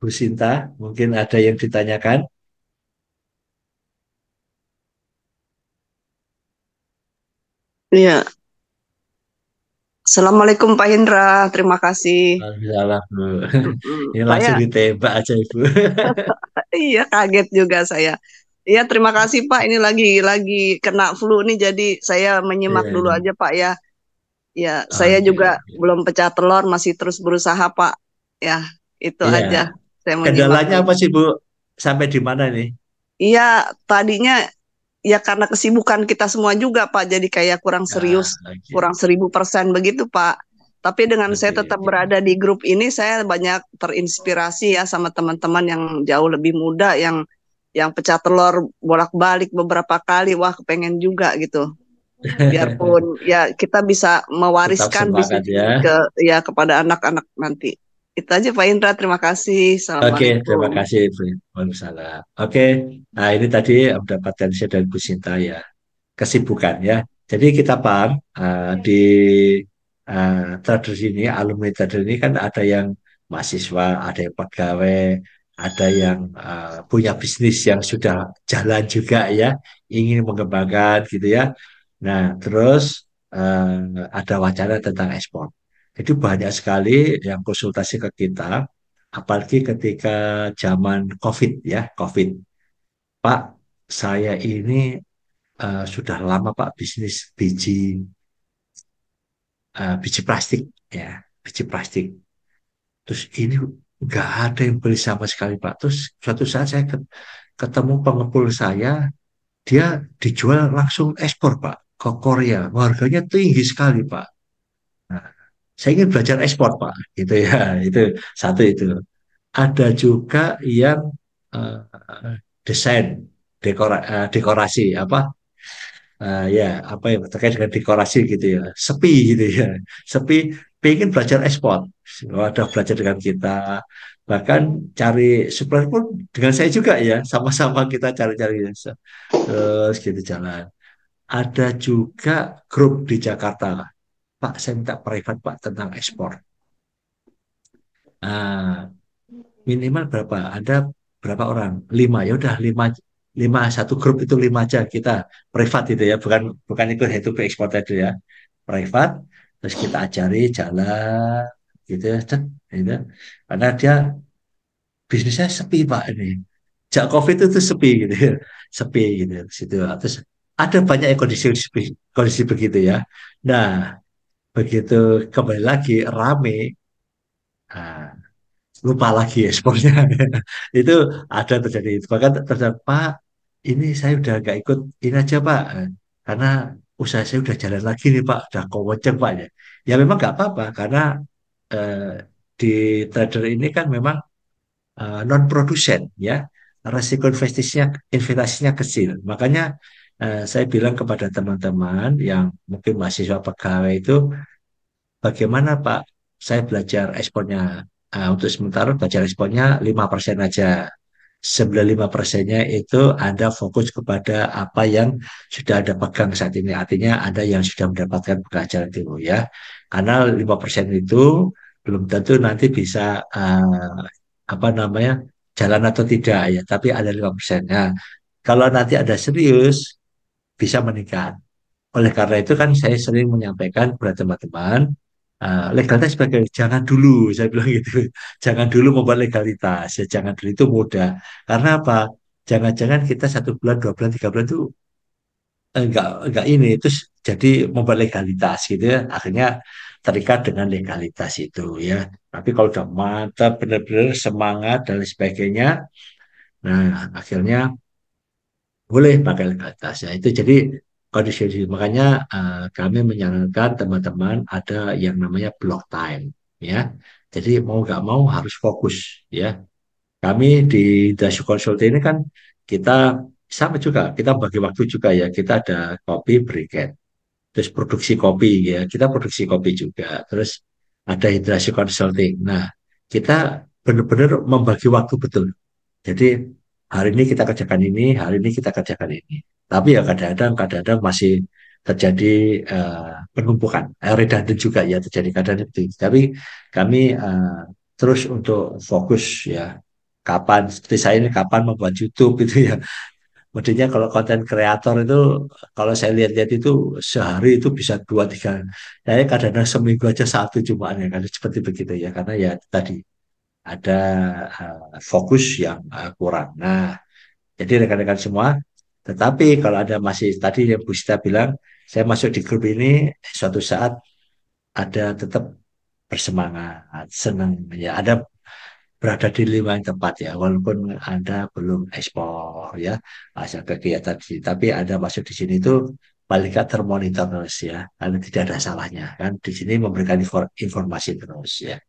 Bu Sinta, mungkin ada yang ditanyakan? Iya, Assalamualaikum Pak Hendra, terima kasih. Salah, Bu. Mm-mm. Ini langsung Saya, ditembak aja, Ibu. iya kaget juga saya. Iya terima kasih Pak, ini lagi kena flu nih, jadi saya menyimak dulu Iya. aja Pak ya. Ya, saya Oke, juga oke. belum pecah telur, masih terus berusaha Pak. Ya, itu Iya. aja. Saya menyimak Kendalanya dulu. apa sih, Bu? Sampai di mana nih? Iya, tadinya ya karena kesibukan kita semua juga Pak, jadi kayak kurang serius, Ah, oke. kurang 1000% begitu Pak. Tapi dengan saya Oke, tetap oke. berada di grup ini, saya banyak terinspirasi ya sama teman-teman yang jauh lebih muda, yang pecah telur bolak-balik beberapa kali, wah kepengen juga gitu. Biarpun ya kita bisa Tetap mewariskan semangat bisnis ya. ini ke ya kepada anak-anak nanti. Itu aja Pak Indra, terima kasih. Oke, terima Assalamualaikum. kasih, Bu. Waalaikumsalam. Oke, nah ini tadi mendapatkan saya dari Bu Sinta ya. Kesibukan ya. Jadi kita paham di trader ini, alumni trader ini kan ada yang mahasiswa, ada yang pegawai, ada yang punya bisnis yang sudah jalan juga ya, ingin mengembangkan gitu ya. Nah, terus ada wacana tentang ekspor. Jadi banyak sekali yang konsultasi ke kita, apalagi ketika zaman COVID ya, COVID. Pak, saya ini sudah lama Pak bisnis biji plastik ya, biji plastik. Terus ini nggak ada yang beli sama sekali Pak. Terus suatu saat saya ketemu pengepul saya, dia dijual langsung ekspor Pak ke Korea. Harganya tinggi sekali Pak. Nah, saya ingin belajar ekspor Pak, gitu ya. Itu satu itu. Ada juga yang desain dekorasi apa ya apa yang terkait dengan dekorasi gitu ya sepi gitu ya sepi pengen belajar ekspor. Ada belajar dengan kita bahkan cari supplier pun dengan saya juga ya sama-sama kita cari-cari terus gitu jalan. Ada juga grup di Jakarta, Pak saya minta private Pak tentang ekspor. Nah, minimal berapa? Ada berapa orang? Lima. Ya udah lima, lima satu grup itu lima aja kita privat itu ya, bukan bukan ikut itu ke ekspor itu ya, privat. Terus kita ajari jalan gitu ya, cet, gitu. Karena dia bisnisnya sepi Pak ini. Sejak COVID itu sepi gitu ya, sepi gitu. Situ. Terus ada banyak yang kondisi begitu ya. Nah, begitu kembali lagi rame. Nah, lupa lagi ekspornya itu ada terjadi itu bahkan terjadi Pak ini saya udah nggak ikut ini aja Pak. Karena usaha saya udah jalan lagi nih Pak udah kowoceng Pak ya ya memang nggak apa-apa karena eh, di trader ini kan memang non produsen ya resiko investasinya kecil makanya saya bilang kepada teman-teman yang mungkin mahasiswa pegawai itu bagaimana Pak? Saya belajar ekspornya. Untuk sementara belajar ekspornya 5% aja. 95%-nya itu Anda fokus kepada apa yang sudah Anda pegang saat ini. Artinya Anda yang sudah mendapatkan pelajaran dulu ya. Karena 5% itu belum tentu nanti bisa apa namanya jalan atau tidak ya. Tapi ada 5%. Nah, kalau nanti ada serius bisa meningkat. Oleh karena itu kan saya sering menyampaikan kepada teman-teman, legalitas sebagai jangan dulu, saya bilang gitu. Jangan dulu membuat legalitas, ya jangan dulu itu mudah. Karena apa? Jangan-jangan kita 1 bulan, 2 bulan, 3 bulan itu enggak ini, terus jadi membuat legalitas gitu ya. Akhirnya terikat dengan legalitas itu ya. Tapi kalau udah mantap, benar-benar semangat dan lain sebagainya, nah akhirnya boleh pakai legalitas ya itu jadi kondisi makanya kami menyarankan teman-teman ada yang namanya block time ya jadi mau nggak mau harus fokus ya kami di Dasu Consult ini kan kita sama juga kita bagi waktu juga ya kita ada kopi briket terus produksi kopi ya kita produksi kopi juga terus ada Hidrasi Consulting nah kita benar-benar membagi waktu betul jadi hari ini kita kerjakan ini, hari ini kita kerjakan ini. Tapi ya kadang-kadang masih terjadi penumpukan, redundant juga ya terjadi kadang itu. Tapi kami terus untuk fokus ya. kapan seperti saya ini kapan membuat YouTube itu ya. Maksudnya kalau konten kreator itu kalau saya lihat-lihat itu sehari itu bisa dua tiga. Saya kadang-kadang seminggu aja satu cuma ya kan seperti begitu ya karena ya tadi ada fokus yang kurang. Nah, jadi rekan-rekan semua, tetapi kalau ada masih tadi yang Bu Sita bilang, saya masuk di grup ini suatu saat ada tetap bersemangat, senang ya, ada berada di lima yang tempat ya, walaupun Anda belum ekspor ya, hasil kegiatan di sini, tapi Anda masuk di sini itu paling nggak termonitor terus ya, karena tidak ada salahnya kan, di sini memberikan informasi terus ya.